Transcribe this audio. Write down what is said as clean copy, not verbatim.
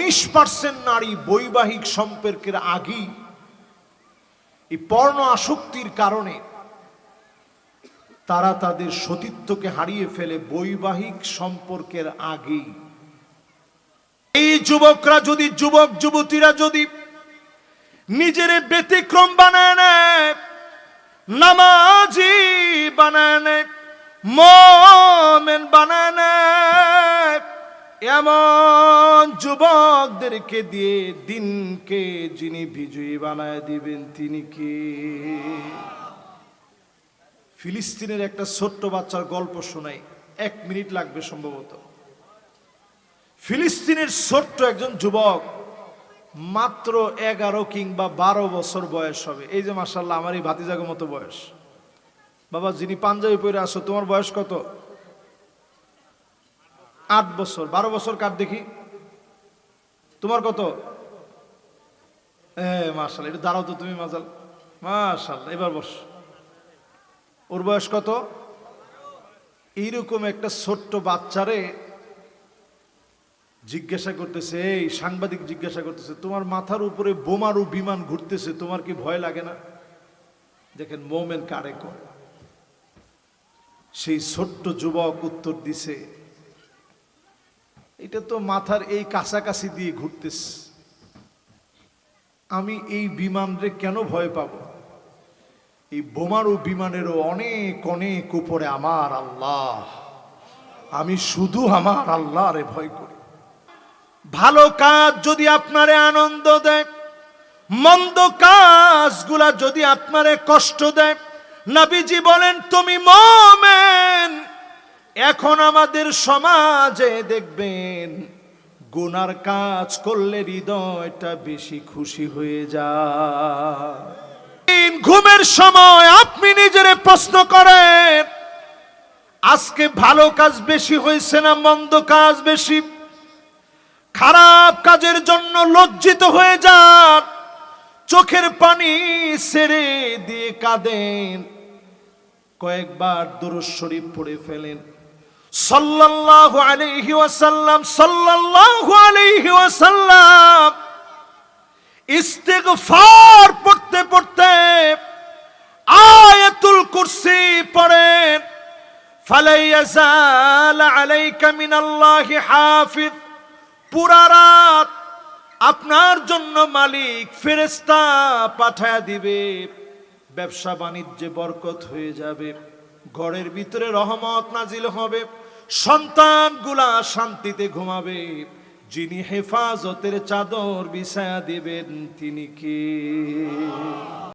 19% নারী বৈবাহিক সম্পর্কের আগেই এই পর্ণ আসক্তির কারণে তারা তাদের সতীত্বকে হারিয়ে ফেলে বৈবাহিক সম্পর্কের আগেই। এই যুবকরা যদি, যুবক যুবতীরা যদি নিজের ব্যতিক্রম বানায় নেয়, নামাজি বানায় নেয়, মুমিন বানায় নেয়, এমন যুবকদেরকে দিয়ে দিনকে যিনি বিজয়ী বানায় দিবেন তিনি কে? ফিলিস্তিনের একটা ছোট্ট বাচ্চার গল্প শোনাই, 1 মিনিট লাগবে সম্ভবত। ফিলিস্তিনের ছোট্ট একজন যুবক, মাত্র 11 কিংবা 12 বছর বয়স হবে। এই যে মাশাআল্লাহ আমার এই ভাতিজাগো মতো বয়স। বাবা যিনি পাঞ্জাবি পরে আসো, তোমার বয়স কত? 8 বছর। 12 বছর কার দেখি? তোমার কত? মাশাআল্লাহ, একটু দাঁড়াও তো তুমি। মাশাআল্লাহ, এবার বস। ওর বয়স কত? এইরকম একটা ছোট্ট বাচ্চারে জিজ্ঞাসা করতেছে, এই সাংবাদিক জিজ্ঞাসা করতেছে, তোমার মাথার উপরে বোমারু বিমান ঘুরতেছে, তোমার কি ভয় লাগে না? দেখেন মোমেন কারে কয়। সেই ছোট্ট যুবক উত্তর দিছে, এটা তো মাথার এই কাছাকাছি দিয়ে ঘুরতেছে, আমি এই বিমানরে কেন ভয় পাব? এই বোমারু বিমানেরও অনেক অনেক উপরে আমার আল্লাহ, আমি শুধু আমার আল্লাহরে ভয় করি। ভালো কাজ যদি আপনারে আনন্দ দেয়, মন্দ কাজগুলা যদি আপনারে কষ্ট দেয়, নবীজি বলেন তুমি মুমিন। এখন আমাদের সমাজে দেখবেন গুনার কাজ করলে হৃদয়টা বেশি খুশি হয়ে যায়। ঘুমের সময় আপনি নিজেরে প্রশ্ন করেন, আজকে ভালো কাজ বেশি হয়েছে না মন্দ কাজ বেশি? খারাপ কাজের জন্য লজ্জিত হয়ে যান, চোখের পানি ছেড়ে দিয়ে কাঁদেন, কয়েকবার দুরূদ শরীফ পড়ে ফেলেন, সাল্লাল্লাহু আলাইহি ওয়াসাল্লাম, সাল্লাল্লাহু আলাইহি ওয়াসাল্লাম। ইস্তিগফার পড়তে পড়তে আয়াতুল কুরসি পড়েন, ফালা ইয়াজাল আলাইকা মিনাল্লাহি হাফিজ। পুরা রাত আপনার জন্য মালিক ফেরেশতা পাঠায়া দিবে, ব্যবসা বাণিজ্যে বরকত হয়ে যাবে, ঘরের ভিতরে রহমত নাজিল হবে, সন্তানগুলা শান্তিতে ঘুমাবে। যিনি হেফাজতের চাদর বিছায়া দিবেন তিনি কে?